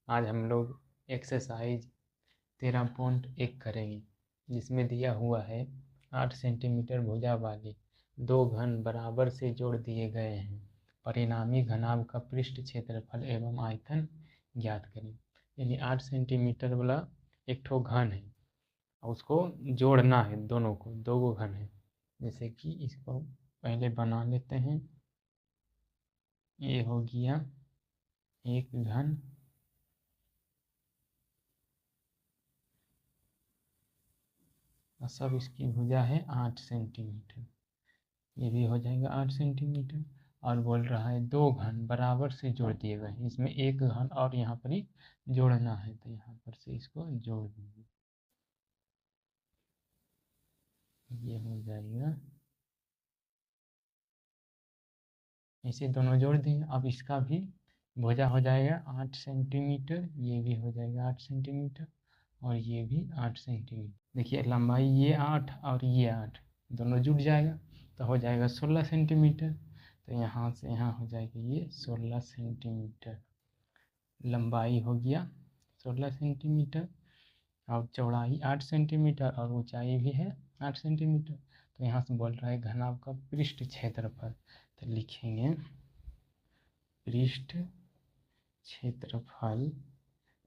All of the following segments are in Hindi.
आज हम लोग एक्सरसाइज 13.1 करेंगे, जिसमें दिया हुआ है 8 सेंटीमीटर भुजा वाले दो घन बराबर से जोड़ दिए गए हैं। परिणामी घनाभ का पृष्ठ क्षेत्रफल एवं आयतन ज्ञात करें। यानी 8 सेंटीमीटर वाला एक ठो घन है और उसको जोड़ना है, दोनों को, दो गो घन है। जैसे कि इसको पहले बना लेते हैं। ये हो गया एक घन, और सब इसकी भुजा है 8 सेंटीमीटर। ये भी हो जाएगा 8 सेंटीमीटर। और बोल रहा है दो घन बराबर से जोड़ दिए गए हैं। इसमें एक घन और यहाँ पर ही जोड़ना है, तो यहाँ पर से इसको जोड़ देंगे। ये हो जाएगा, इसे दोनों जोड़ देंगे। अब इसका भी भुजा हो जाएगा 8 सेंटीमीटर, ये भी हो जाएगा 8 सेंटीमीटर और ये भी 8 सेंटीमीटर। देखिए लंबाई ये 8 और ये 8 दोनों जुड़ जाएगा तो हो जाएगा 16 सेंटीमीटर। तो यहाँ से यहाँ हो जाएगा ये 16 सेंटीमीटर। लंबाई हो गया 16 सेंटीमीटर और चौड़ाई 8 सेंटीमीटर और ऊंचाई भी है 8 सेंटीमीटर। तो यहाँ से बोल रहा है घनाभ का पृष्ठ क्षेत्रफल। तो लिखेंगे पृष्ठ क्षेत्रफल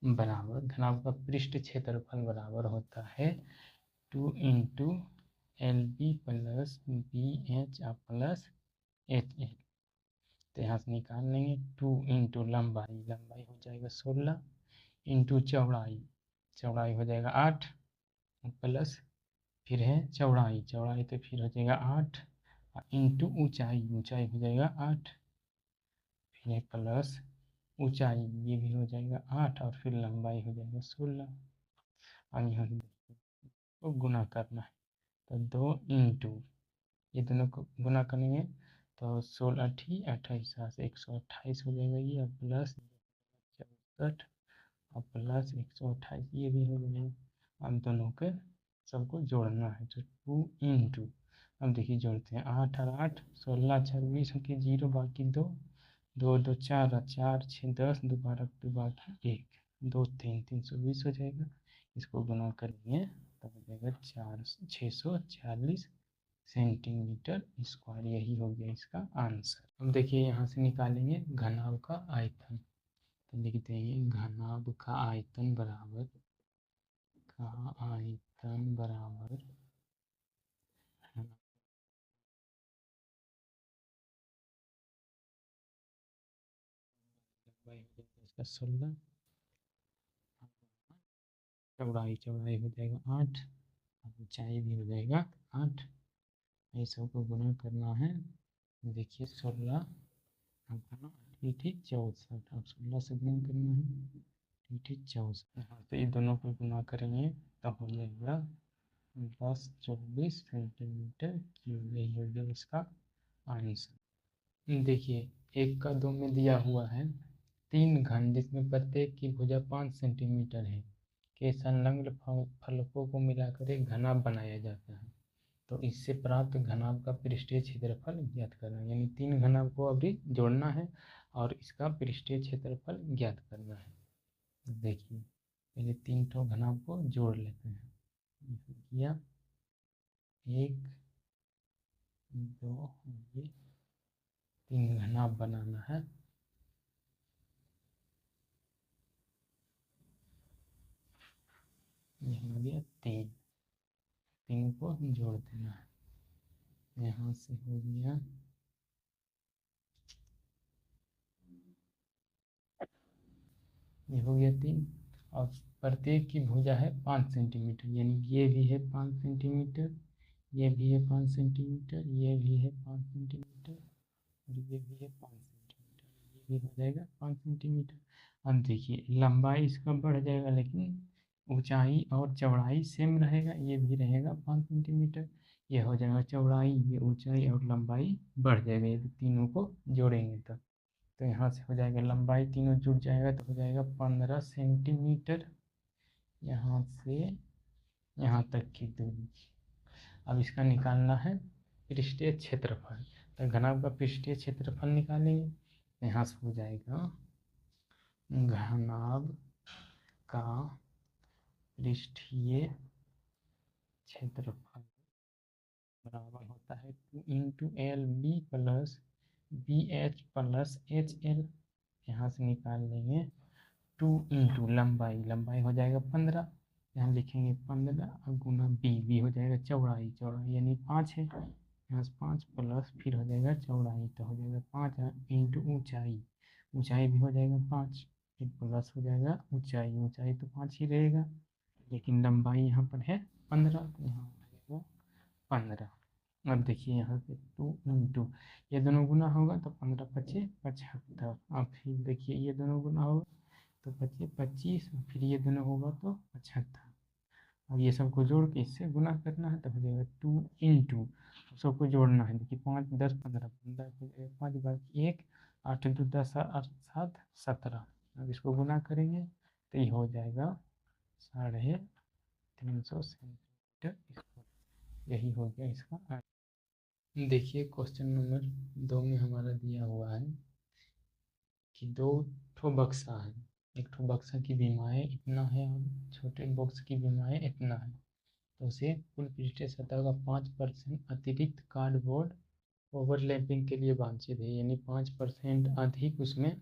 बराबर, घनाभ का पृष्ठ क्षेत्रफल बराबर होता है 2 into L B plus B H plus H L. तो यहाँ से निकाल लेंगे 2 इंटू लंबाई, लंबाई हो जाएगा 16 इंटू चौड़ाई, चौड़ाई हो जाएगा 8 प्लस फिर है चौड़ाई, चौड़ाई तो फिर हो जाएगा 8 इंटू ऊंचाई, ऊंचाई हो जाएगा 8 फिर है प्लस ऊंचाई, ये भी हो जाएगा 8 और फिर लंबाई हो जाएगा 16। अब यहाँ को गुना करना है तो 2 इंटू, ये दोनों को गुना करेंगे तो 16 अठी 28 से 128 हो जाएगा ये, और प्लस 64 और प्लस 128 ये भी हो जाएगा। अब दोनों के सबको जोड़ना है तो 2 इंटू, अब देखिए जोड़ते हैं 8 और 8 16 26 की 0 बाकी 2 2 2 4 और 4 6 10 दोबारा 2 बाकी 1 2 3 320 हो जाएगा। इसको गुना करेंगे तो हो जाएगा 640 सेंटीमीटर स्क्वायर। यही हो गया इसका आंसर। अब देखिए यहाँ से निकालेंगे घनाभ का आयतन। तो लिखते हैं घनाभ का आयतन बराबर, का आयतन बराबर इसका 16, चौड़ाई चौड़ाई हो जाएगा 8 और ऊंचाई भी हो जाएगा 8। ये सबको गुना करना है। देखिए 16 ठीक 64, अब 16 से गुना करना है ठीक 64। हाँ तो ये दोनों को गुना करेंगे तो हो जाएगा 1024 सेंटीमीटर क्यूब। यही हो गया इसका आंसर। देखिए 1 का 2 में दिया हुआ है 3 घन जिसमें प्रत्येक की भुजा 5 सेंटीमीटर है के संलग्न फलकों को मिलाकर एक घनाभ बनाया जाता है। तो इससे प्राप्त घनाभ का पृष्ठीय क्षेत्रफल ज्ञात करना है। यानी 3 घनाभ को अभी जोड़ना है और इसका पृष्ठीय क्षेत्रफल ज्ञात करना है। देखिए पहले 3 ठो घनाभ को जोड़ लेते हैं। किया 1 2, ये 3 घनाभ बनाना है। ये हो गया 3, 3 को जोड़ देना है। यहाँ से हो गया, ये हो गया 3 और प्रत्येक की भुजा है 5 सेंटीमीटर। यानी ये भी है 5 सेंटीमीटर, ये भी है 5 सेंटीमीटर, ये भी है 5 सेंटीमीटर और ये भी है 5 सेंटीमीटर। ये भी हो जाएगा 5 सेंटीमीटर। अब देखिए लंबाई इसका बढ़ जाएगा लेकिन ऊंचाई और चौड़ाई सेम रहेगा। ये भी रहेगा 5 सेंटीमीटर, ये हो जाएगा चौड़ाई, ये ऊंचाई और लंबाई बढ़ जाएगा यदि तीनों को जोड़ेंगे तो यहाँ से हो जाएगा लंबाई तीनों जुड़ जाएगा तो हो जाएगा 15 सेंटीमीटर यहाँ से यहाँ तक की दूरी। अब इसका निकालना है पृष्ठीय क्षेत्रफल। तो घनाभ का पृष्ठीय क्षेत्रफल निकालेंगे। यहाँ से हो जाएगा घनाभ का पृष्ठीय क्षेत्रफल बराबर होता है 2 × LB + BH + HL। यहाँ से निकाल लेंगे 2 × लंबाई, लंबाई हो जाएगा 15, यहाँ लिखेंगे 15 और गुना बी हो जाएगा चौड़ाई, चौड़ाई यानी 5 है, यहाँ से 5 प्लस फिर हो जाएगा चौड़ाई, तो हो जाएगा 5 इंटू ऊंचाई, ऊंचाई भी हो जाएगा 5, फिर प्लस हो जाएगा ऊंचाई, ऊंचाई तो 5 ही रहेगा, लेकिन लंबाई यहाँ पर है 15, तो यहाँ हो जाएगा 15। अब देखिए यहाँ पे 2 × ये दोनों गुना होगा तो 15 × 5 = 75। अब फिर देखिए ये दोनों गुना होगा तो 25 25, फिर ये दोनों होगा तो 75। अब ये सबको जोड़ के इससे गुना करना है तो हो जाएगा 2 × सबको जोड़ना है। देखिए 5 10 15 15 हो जाएगा 5 बाकी 1 8 2 10 8 7 17। अब इसको गुना करेंगे तो ये हो जाएगा 350 सेंटीमीटर स्क्वायर। यही हो गया इसका। देखिए क्वेश्चन नंबर 2 में हमारा दिया हुआ है कि 2 ठो बक्सा है, एक ठो बक्सा की बीमाएँ इतना है और छोटे बॉक्स की बीमाएँ इतना है, तो उसे कुल पृष्ठीय सतह का 5% अतिरिक्त कार्डबोर्ड ओवरलैपिंग के लिए वांछित है, यानी 5% अधिक उसमें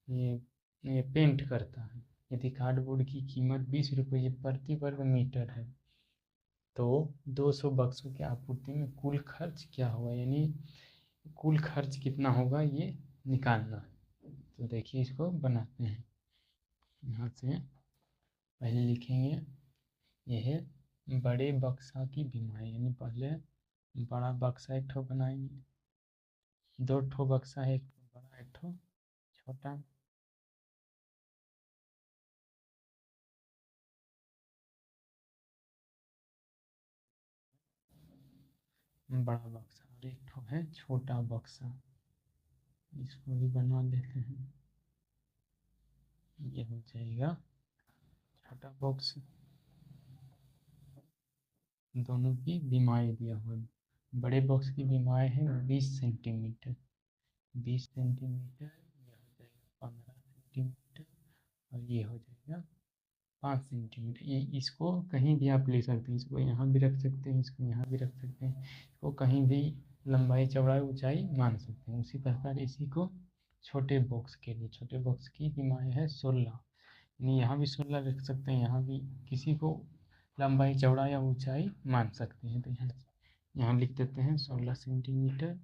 ये पेंट करता है। यदि कार्डबोर्ड की कीमत 20 रुपये प्रति वर्ग मीटर है तो 200 बक्सों की आपूर्ति में कुल खर्च क्या होगा, यानी कुल खर्च कितना होगा ये निकालना है। तो देखिए इसको बनाते हैं। यहाँ से पहले लिखेंगे यह है बड़े बक्सा की बीमारी, यानी पहले बड़ा बक्सा एक ठो बनाएंगे, 2 ठो बक्सा है, एक ठो बड़ा एक ठो छोटा। बड़ा बक्सा और एक ठो है छोटा बक्सा, इसको भी बनवा देते हैं। ये हो जाएगा छोटा बॉक्स। दोनों की बीमारी दिया हुआ है। बड़े बॉक्स की बीमारी है 20 सेंटीमीटर, 20 सेंटीमीटर, ये हो जाएगा 15 सेंटीमीटर और ये हो जाएगा 5 सेंटीमीटर। ये इसको कहीं भी आप ले सकते हैं, इसको यहाँ भी रख सकते हैं, इसको यहाँ भी रख सकते हैं, इसको कहीं भी लंबाई चौड़ाई ऊंचाई मान सकते हैं। उसी प्रकार इसी को छोटे बॉक्स के लिए, छोटे बॉक्स की बीमारी है 16, यानी यहाँ भी 16 रख सकते हैं, यहाँ भी किसी को लंबाई चौड़ाई या ऊंचाई मान सकते हैं। तो यहाँ लिख देते हैं 16 सेंटीमीटर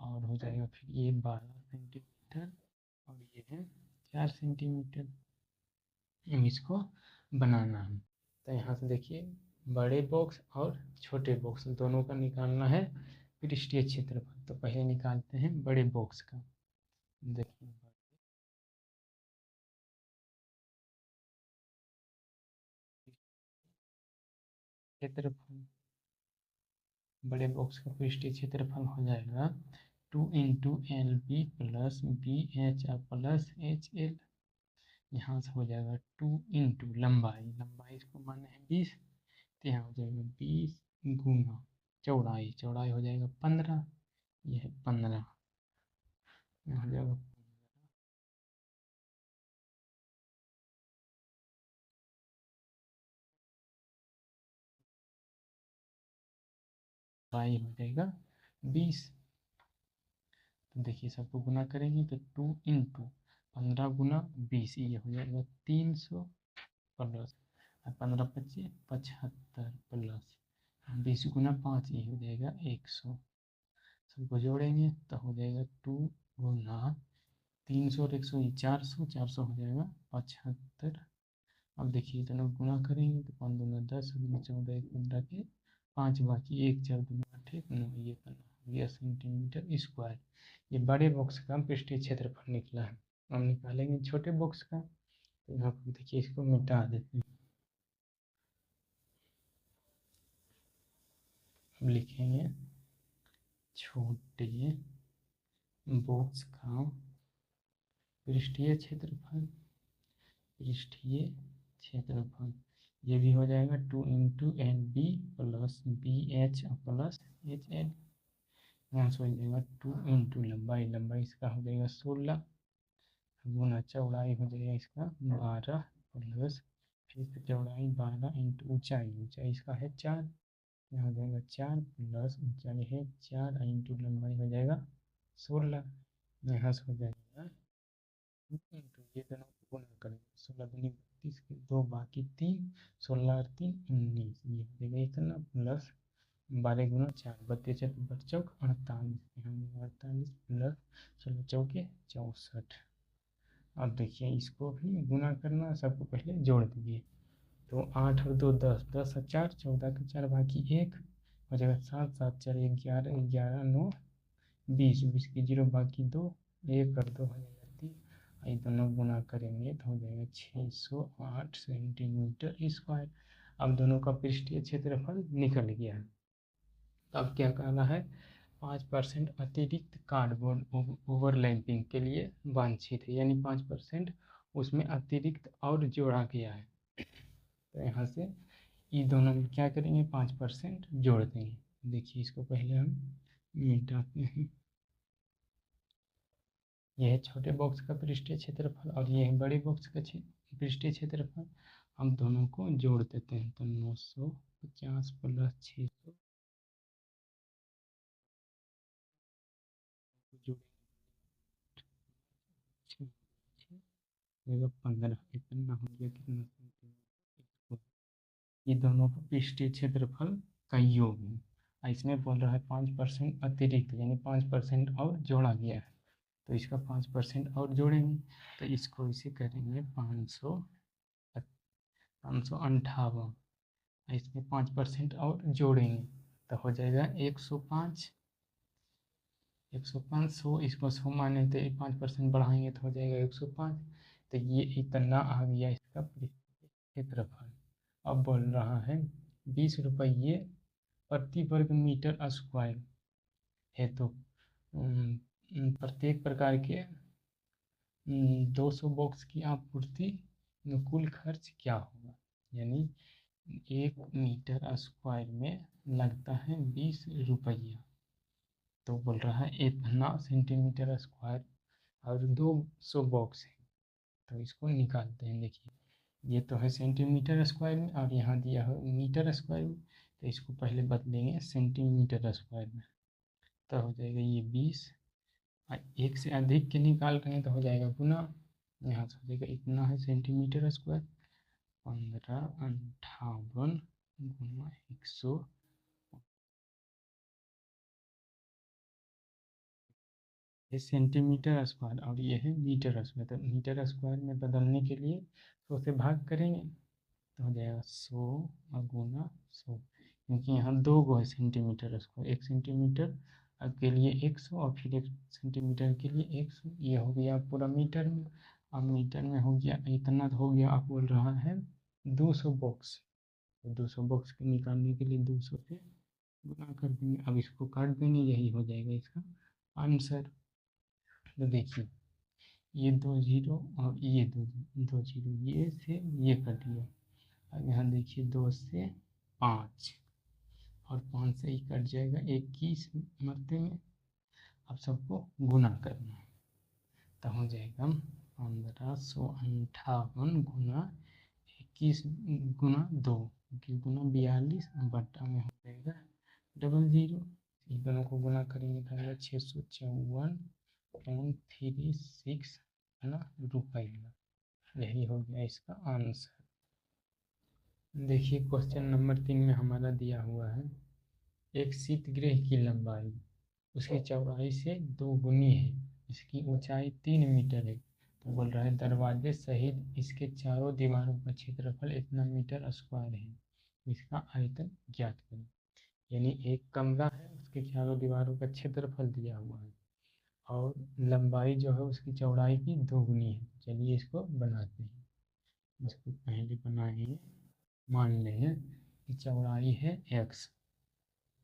और हो जाएगा फिर ये 12 सेंटीमीटर और ये है 4 सेंटीमीटर। इसको बनाना है तो यहाँ से देखिए बड़े बॉक्स और छोटे बॉक्स दोनों का निकालना है पृष्ठीय क्षेत्रफल। तो पहले निकालते हैं बड़े बॉक्स का। देखिए क्षेत्रफल, बड़े बॉक्स का पृष्ठीय क्षेत्रफल हो जाएगा 2 × LB + BH + HL। यहाँ से हो जाएगा 2 × लंबाई, लंबाई इसको माने हैं 20, तो यहाँ हो जाएगा 20 गुना चौड़ाई, चौड़ाई हो जाएगा 15, यह है 15, यहाँ हो जाएगा चौड़ाई हो जाएगा 20। तो देखिए सबको गुना करेंगे तो 2 × 15 गुना 20, ये हो जाएगा 300 प्लस 15 25 75 प्लस 20 गुना 5, ये हो जाएगा 100। सबको जोड़ेंगे तो हो जाएगा 2 गुना 300 और 100 ये 400, 400 हो जाएगा 75। अब देखिए दोनों गुना करेंगे तो 5 दूना 10, 14 1 15 के 5 बाकी 1 4 दूना 8 1 9, ये तो हो गया सेंटीमीटर स्क्वायर। ये बड़े बॉक्स का पृष्ठीय क्षेत्रफल निकला है। हम निकालेंगे छोटे बॉक्स का, तो यहाँ पर देखिए इसको मिटा देते हैं। अब लिखेंगे छोटे बॉक्स का पृष्ठीय क्षेत्रफल, पृष्ठीय क्षेत्रफल ये भी हो जाएगा 2 × LB + BH + HL। यहाँ से हो जाएगा 2 × लंबाई, लंबाई इसका हो जाएगा 16 गुना चौड़ाई हो जाएगा इसका 12 प्लस फिर चौड़ाई 12 इंटू ऊंचाई, ऊंचाई इसका है 4, यहाँ हो जाएगा 4 प्लस ऊंचाई है 4 इंटू लंबाई हो जाएगा 16, यहाँ से हो जाएगा इंटू ये दोनों को गुना करेंगे 16 दूनी 32 के 2 बाकी 3, 16 और 3 19, ये हो जाएगा इतना प्लस 12 गुना 4 32 चौक 48, यहाँ 48 प्लस 16 चौके 64। अब देखिए इसको भी गुना करना, सबको पहले जोड़ दीजिए, तो 8 और 2 10, 10 और 4 14 के 4 बाकी 1 हो जाएगा 7, 7 4 11, 11 9 20, 20 के 0 बाकी 2, 1 और 2 हो जाएगा 3, ये दोनों गुना करेंगे तो हो जाएगा 608 सेंटीमीटर स्क्वायर। अब दोनों का पृष्ठीय क्षेत्रफल निकल गया है। तो अब क्या कहना है, 5% अतिरिक्त कार्डबोर्ड ओवरलैपिंग के लिए वांछित है, यानी 5% उसमें अतिरिक्त और जोड़ा गया है। तो यहाँ से ये दोनों में क्या करेंगे, 5% जोड़ देंगे। देखिए इसको पहले हम मिटाते हैं, यह है छोटे बॉक्स का पृष्ठीय क्षेत्रफल और यह है बड़े बॉक्स का पृष्ठीय क्षेत्रफल। हम दोनों को जोड़ देते हैं, तो 950 प्लस 600 जोड़ेंगे 15, इतना हो गया कितना सेंटीमीटर। ये दोनों का पृष्ठीय क्षेत्रफल का योग है। इसमें बोल रहा है 5% अतिरिक्त, यानी 5% और जोड़ा गया है, तो इसका 5% और जोड़ेंगे, तो इसको इसे करेंगे 558, इसमें 5% और जोड़ेंगे तो हो जाएगा 105, 105 100, इसको 100 माने तो 5% बढ़ाएंगे तो हो जाएगा 105। तो ये इतना आ गया इसका क्षेत्रफल। अब बोल रहा है 20 रुपये प्रति वर्ग मीटर स्क्वायर है, तो प्रत्येक प्रकार के 200 बॉक्स की आपूर्ति कुल खर्च क्या होगा, यानी 1 मीटर स्क्वायर में लगता है 20 रुपया। तो बोल रहा है इतना सेंटीमीटर स्क्वायर और 200 बॉक्स है, तो इसको निकालते हैं। देखिए ये तो है सेंटीमीटर स्क्वायर में और यहाँ दिया है मीटर स्क्वायर में, तो इसको पहले बदलेंगे सेंटीमीटर स्क्वायर में, तो हो जाएगा ये 20, एक से अधिक के निकाल रहे हैं तो हो जाएगा गुना, यहाँ से हो जाएगा इतना है सेंटीमीटर स्क्वायर, 1558 गुना 100, ये सेंटीमीटर स्क्वायर और ये है मीटर स्क्वायर। तो मीटर स्क्वायर में बदलने के लिए 100 से भाग करेंगे तो हो जाएगा 100 और गुना 100, क्योंकि यहाँ दो गो है सेंटीमीटर स्क्वायर, 1 सेंटीमीटर के लिए 100 और फिर 1 सेंटीमीटर के लिए 100, ये हो गया पूरा मीटर में। अब मीटर में हो गया इतना हो गया, आप बोल रहा है 200 बॉक्स, तो 200 बॉक्स के निकालने के लिए 200 से गुना कर देंगे। अब इसको काट देंगे, यही हो जाएगा इसका आंसर। तो देखिए ये 2 जीरो और ये 2 जीरो, ये से ये कट गया। अब यहाँ देखिए 2 से 5 और 5 से ही कट जाएगा 21 मरते में। अब सबको गुना करना है तो हो जाएगा 1558 गुना 21 गुना 2, क्योंकि गुना 42 बट्टा में हो जाएगा 00, इन दोनों को गुना करेंगे तो होगा 654.36 है ना रुपया। यही हो गया इसका आंसर। देखिए क्वेश्चन नंबर 3 में हमारा दिया हुआ है एक शीतगृह की लंबाई उसकी चौड़ाई से 2 गुनी है, इसकी ऊंचाई 3 मीटर है, तो बोल रहा है दरवाजे सहित इसके चारों दीवारों का क्षेत्रफल इतना मीटर स्क्वायर है, इसका आयतन ज्ञात करें। यानी एक कमरा है, उसके चारों दीवारों का क्षेत्रफल दिया हुआ है और लंबाई जो है उसकी चौड़ाई की 2 गुनी है। चलिए इसको बनाते हैं। इसको पहले बनाएंगे, मान लें कि चौड़ाई है x,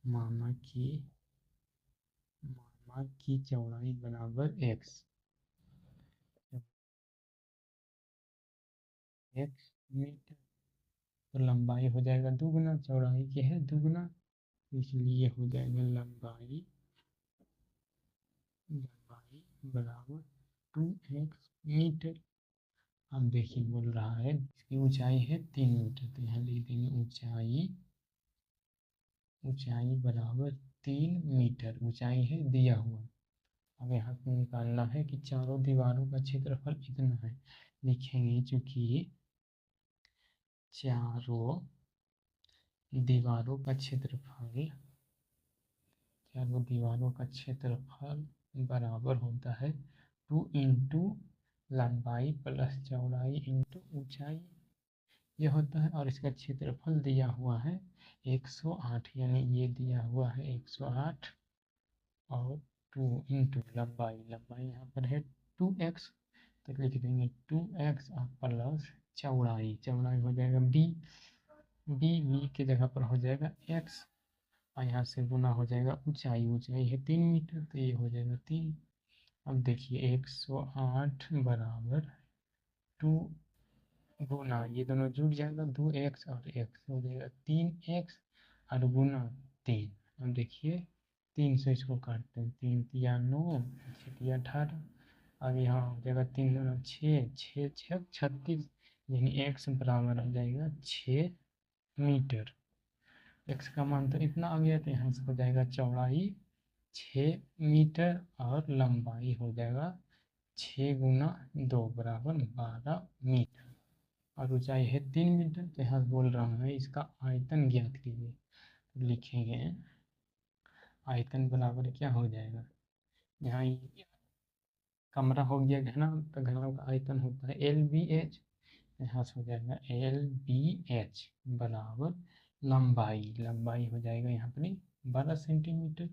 माना की चौड़ाई बराबर x मीटर, तो लंबाई हो जाएगा दुगुना, चौड़ाई के है दुगुना, इसलिए हो जाएगा लंबाई बराबर 2x मीटर। अब देखिए बोल रहा है इसकी ऊंचाई है 3 मीटर, तो यहाँ लिख देंगे ऊंचाई बराबर 3 मीटर ऊंचाई है दिया हुआ। अब यहाँ पे निकालना है कि चारों दीवारों का क्षेत्रफल कितना है। लिखेंगे चूंकि चारों दीवारों का क्षेत्रफल बराबर होता है 2 इंटू लंबाई प्लस चौड़ाई इंटू ऊंचाई, ये होता है। और इसका क्षेत्रफल दिया हुआ है 108, यानी ये दिया हुआ है 108 और 2 इंटू लंबाई यहाँ पर है 2x, तो लिख देंगे 2x और प्लस चौड़ाई हो जाएगा b की जगह पर हो जाएगा x, और यहाँ से गुना हो जाएगा ऊंचाई है 3 मीटर, तो ये हो जाएगा 3। अब देखिए 108 बराबर 2 गुना, ये दोनों जुड़ जाएगा 2x और x हो जाएगा 3x और गुना 3। अब देखिए 3 से इसको काटते हैं, 3 तिया 9 6 18, अब यहाँ हो जाएगा 3 दूना 6 6 6 36, यानी x बराबर हो जाएगा 6 मीटर। x का मान तो इतना आ गया, तो यहाँ से हो जाएगा चौड़ाई 6 मीटर और लंबाई हो जाएगा 6 गुना 2 बराबर 12 मीटर, और ऊंचाई है 3 मीटर। तो यहाँ बोल रहा है इसका आयतन ज्ञात कीजिए। तो लिखेंगे आयतन बराबर क्या हो जाएगा, यहाँ कमरा हो गया घना, तो घना का आयतन होता है LBH, यहाँ से हो जाएगा LBH बराबर लंबाई हो जाएगा यहाँ पर 12 सेंटीमीटर,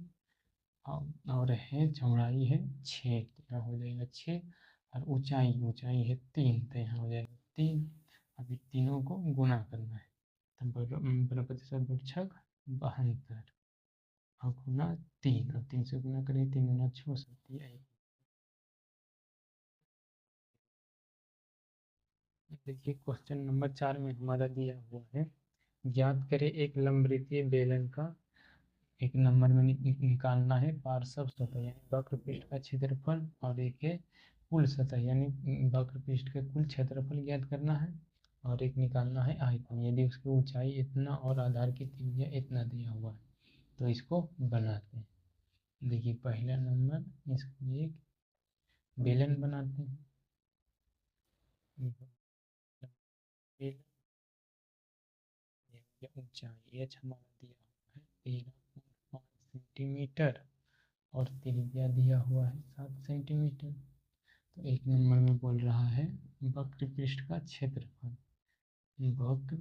और है चौड़ाई है 6, तो यहाँ हो जाएगा 6, और ऊंचाई है 3, तो यहाँ हो जाएगा 3। अभी तीनों को गुना करना है, तो प्रतिशत बढ़छक 72 और गुना 3, और 3 से गुना करें 3 गुना 6 देखिए क्वेश्चन नंबर 4 में हमारा दिया हुआ है, ज्ञात करें एक लंबवृत्तीय बेलन का, एक नंबर में निकालना है पार्श्व सतह यानी वक्र पृष्ठ का क्षेत्रफल, और एक है कुल सतह यानी वक्र पृष्ठ का कुल क्षेत्रफल ज्ञात करना है, और एक निकालना है आयतन यदि उसकी ऊंचाई इतना और आधार की त्रिज्या इतना दिया हुआ है। तो इसको बनाते हैं। देखिए पहला नंबर इसको एक बेलन बनाते हैं, बेलन ऊंचाई h हमारा दिया हुआ है 13.5 सेंटीमीटर और त्रिज्या दिया हुआ है 7 सेंटीमीटर। तो एक नंबर में बोल रहा है वक्र पृष्ठ का क्षेत्रफल, वक्र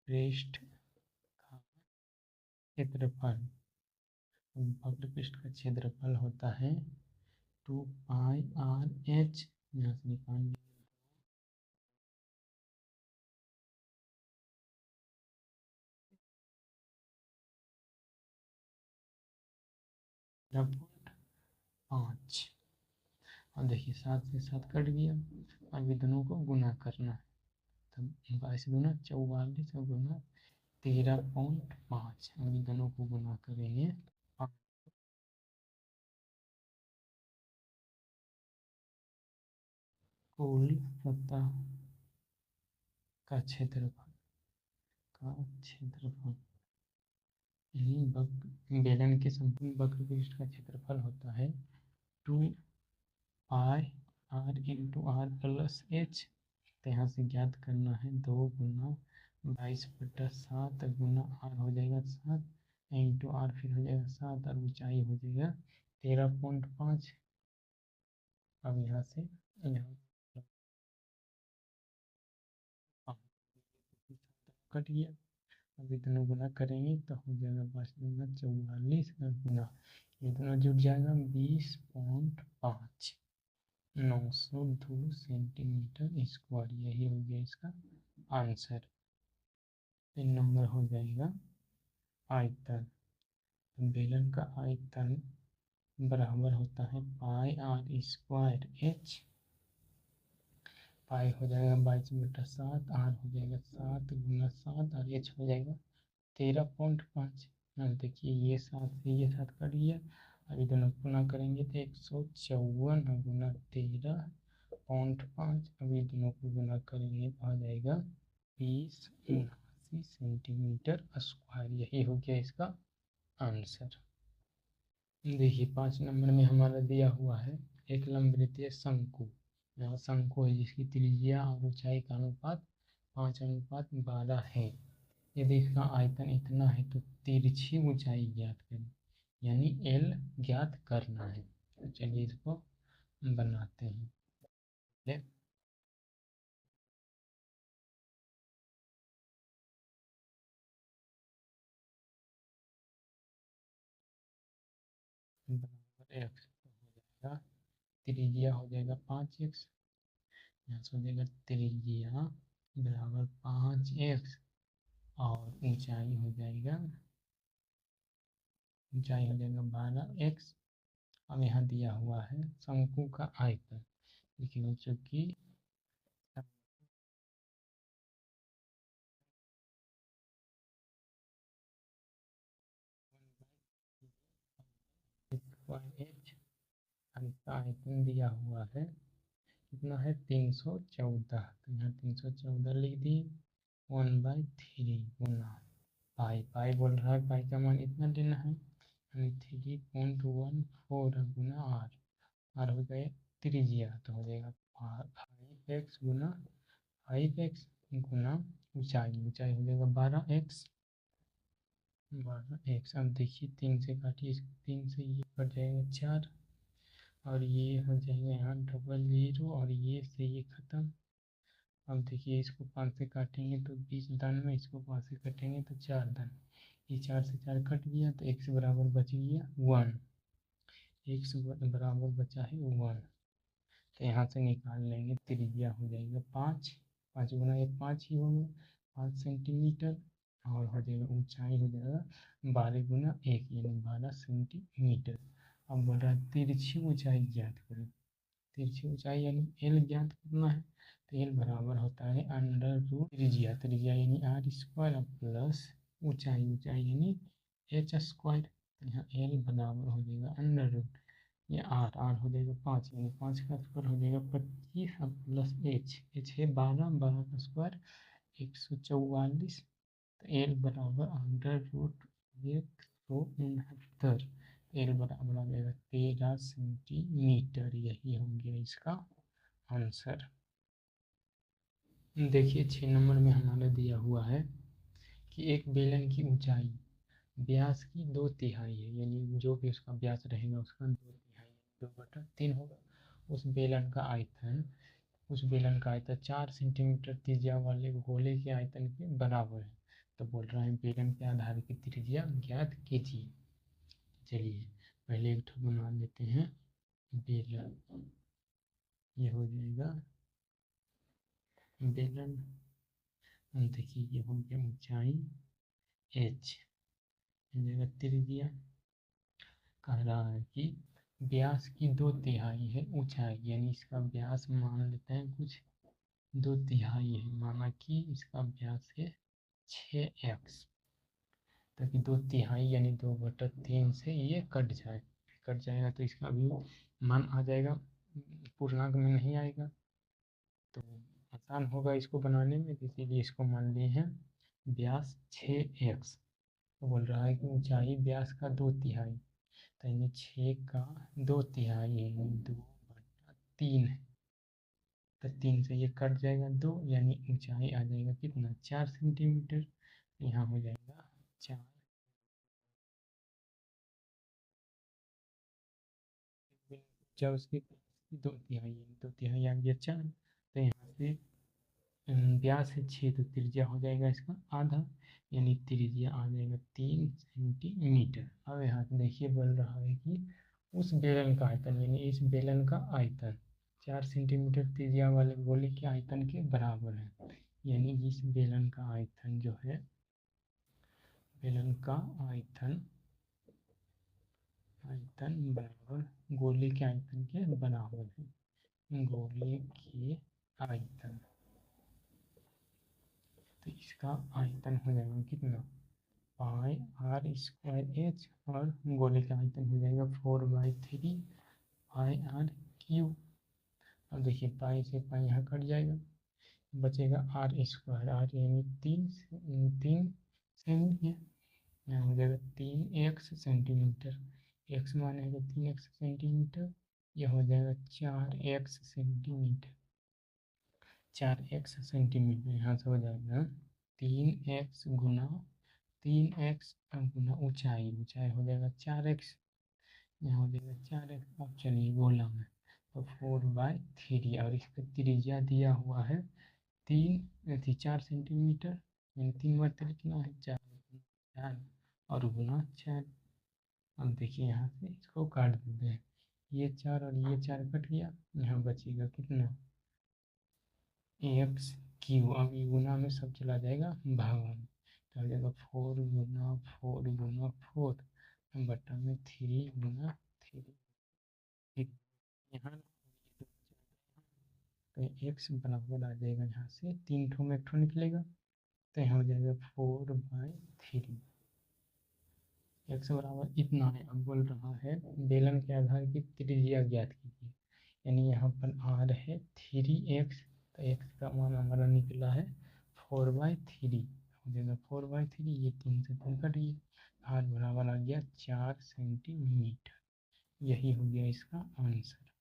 पृष्ठ का वक्र पृष्ठ का क्षेत्रफल होता है 2πr/h, यहाँ से निकाल पाँच, और देखिए 7 से 7 कट गया, अभी दोनों को गुना करना है, तब 22 दूना 44 और गुना 13.5, अभी दोनों को गुना करेंगे कुल सतह का क्षेत्रफल बेलन के संपूर्ण वक्र पृष्ठ का क्षेत्रफल होता है 2πr into are plus H, तो यहाँ से ज्ञात करना है 2 गुना 22/7 गुना आर हो जाएगा 7 इंटू आर फिर हो जाएगा 7, और ऊंचाई हो जाएगा 13.5। अब यहाँ से यहाँ कट गया, अभी दोनों गुना करेंगे तो हो जाएगा 5 दूना 44 गुना ये दोनों जुड़ जाएगा 20.5 902 सेंटीमीटर स्क्वायर, यही हो गया इसका आंसर। 3 नंबर हो जाएगा आयतन, बेलन का आयतन बराबर होता है πr²h, पाई हो जाएगा 22/7, आर हो जाएगा 7 गुना 7 और एच हो जाएगा 13.5। देखिए ये 7 से ये 7 कट गया, अभी दोनों गुना करेंगे तो 154 गुना 13 0.5। अभी दोनों को गुना करेंगे तो आ जाएगा 2079 सेंटीमीटर स्क्वायर। यही हो गया इसका आंसर। देखिए 5 नंबर में हमारा दिया हुआ है एक लंबवृत्तीय शंकु। यहाँ शंकु है जिसकी त्रिज्या और ऊंचाई का अनुपात 5:12 है। यदि इसका आयतन इतना है तो तिरछी ऊंचाई ज्ञात करें, यानी एल ज्ञात करना है। तो चलिए इसको बनाते हैं। बराबर एक्स हो जाएगा, त्रिज्या हो जाएगा 5x, यहाँ से हो जाएगा त्रिज्या बराबर 5x और ऊंचाई हो जाएगा 12x। अब यहाँ दिया हुआ है शंकु का आयतन। देखिए बच्चों की इसका आयतन दिया हुआ है कितना है 314। तो यहाँ 314 लिख दिए 1/3 गुना पाई। पाई बोल रहा है, पाई का मान इतना लेना है, 3.14 गुना आर। आर हो गए त्रिज्या, तो हो जाएगा 5x गुना 5x गुना ऊंचाई। ऊंचाई हो जाएगा 12x। अब देखिए 3 से काटिए, 3 से ये कट जाएगा 4 और ये हो जाएगा यहाँ 00 और ये से ये खत्म। अब देखिए इसको 5 से काटेंगे तो 20 दान में, इसको 5 से काटेंगे तो 4 दान। ये 4 से 4 कट गया तो x बराबर बच गया 1। x बराबर बचा है 1। तो यहाँ से निकाल लेंगे, त्रिज्या हो जाएगा 5, 5 गुना 1 5 ही होगा 5 सेंटीमीटर और हो जाएगा ऊंचाई हो जाएगा 12 गुना 1 यानी 12 सेंटीमीटर। अब बोल रहा है तिरछी ऊंचाई ज्ञात करें। तिरछी ऊंचाई यानी एल ज्ञात करना है। तो एल बराबर होता है अंडर रूट त्रिज्या, त्रिज्या यानी आर स्क्वायर प्लस ऊंचाई, ऊंचाई यानी एच स्क्वायर। तो यहाँ एल बराबर हो जाएगा अंडर रूट ये आर, आर हो जाएगा 5 यानी 5 का स्क्वायर हो जाएगा 25 प्लस एच, एच है 12, 12 का स्क्वायर 144। तो एल बराबर अंडर रूट 169। एल बराबर आ जाएगा 13 सेंटीमीटर। यही हो गया इसका आंसर। देखिए 6 नंबर में हमारा दिया हुआ है कि एक बेलन की ऊंचाई व्यास की 2/3 है, यानी जो भी उसका व्यास रहेगा उसका 2/3 2/3 होगा। उस बेलन का आयतन 4 सेंटीमीटर त्रिज्या वाले गोले के आयतन के बराबर है। तो बोल रहा है बेलन के आधार की त्रिज्या ज्ञात कीजिए। चलिए पहले एक ठो बना लेते हैं बेलन। ये हो जाएगा बेलन। देखिए ये हो गया ऊंचाई h, जगह त्रिज्या कह रहा है कि व्यास की 2/3 है ऊंचाई, यानी इसका व्यास मान लेते हैं कुछ 2/3 है, माना कि इसका व्यास है 6x, ताकि 2/3 यानी 2/3 से ये कट जाएगा तो इसका भी मान आ जाएगा, पूर्णांक में नहीं आएगा तो आसान होगा इसको बनाने में। इसीलिए इसको मान लिए हैं व्यास 6x। तो बोल रहा है कि ऊंचाई व्यास का 2/3, तो यानी 6 का 2/3 यानी 2/3 है। तो 3 से ये कट जाएगा 2, यानी ऊंचाई आ जाएगा कितना 4 सेंटीमीटर। यहाँ हो जाएगा 4, जब उसकी 2/3 आ गया 4। तो यहाँ से व्यास है 6 तो त्रिज्या हो जाएगा इसका आधा, यानी त्रिज्या आ जाएगा 3 सेंटीमीटर। अब यहाँ से देखिए बोल रहा है कि उस बेलन का आयतन, यानी इस बेलन का आयतन 4 सेंटीमीटर त्रिज्या वाले गोले के आयतन के बराबर है। यानी इस बेलन का आयतन जो है, बेलन का आयतन बराबर गोले के आयतन के बराबर है। गोले के आयतन, तो इसका आयतन हो जाएगा कितना पाई आर स्क्वायर एच, और गोले का आयतन हो जाएगा 4/3 पाई आर क्यूब। अब देखिए पाई से पाई यहाँ कट जाएगा, बचेगा r², r यानी 3 सेमी है, यहाँ हो जाएगा 3x सेंटीमीटर, x मानेगा 3x सेंटीमीटर, यह हो जाएगा 4x सेंटीमीटर, 4x सेंटीमीटर। यहाँ से हो जाएगा 3x गुना 3x गुना ऊंचाई, ऊंचाई हो जाएगा 4x, यहाँ हो जाएगा 4x। अब चलिए गोला में तो 4/3, और इसका त्रिज्या दिया हुआ है 4 सेंटीमीटर, यानी 3 बार तो लिखना है 4 और गुना 4। अब देखिए यहाँ से इसको काट देते हैं, ये 4 और ये 4 कट गया, यहाँ बचेगा कितना x³। अब ये गुना में सब चला जाएगा भागा में, तो हो जाएगा 4 गुना 4 गुना 4 बटा में 3 गुना 3। यहाँ तो x बराबर आ जाएगा, यहाँ से 3 ठो में 1 ठो निकलेगा, तो यहाँ हो जाएगा 4/3। x बराबर इतना है। अब बोल रहा है बेलन के आधार की त्रिज्या ज्ञात कीजिए, यानी यहाँ पर r है 3x, तो x का मान हमारा निकला है 4/3, हो जाएगा 4/3, ये 3 से 3 कट गई, r बराबर आ गया 4 सेंटीमीटर। यही हो गया इसका आंसर।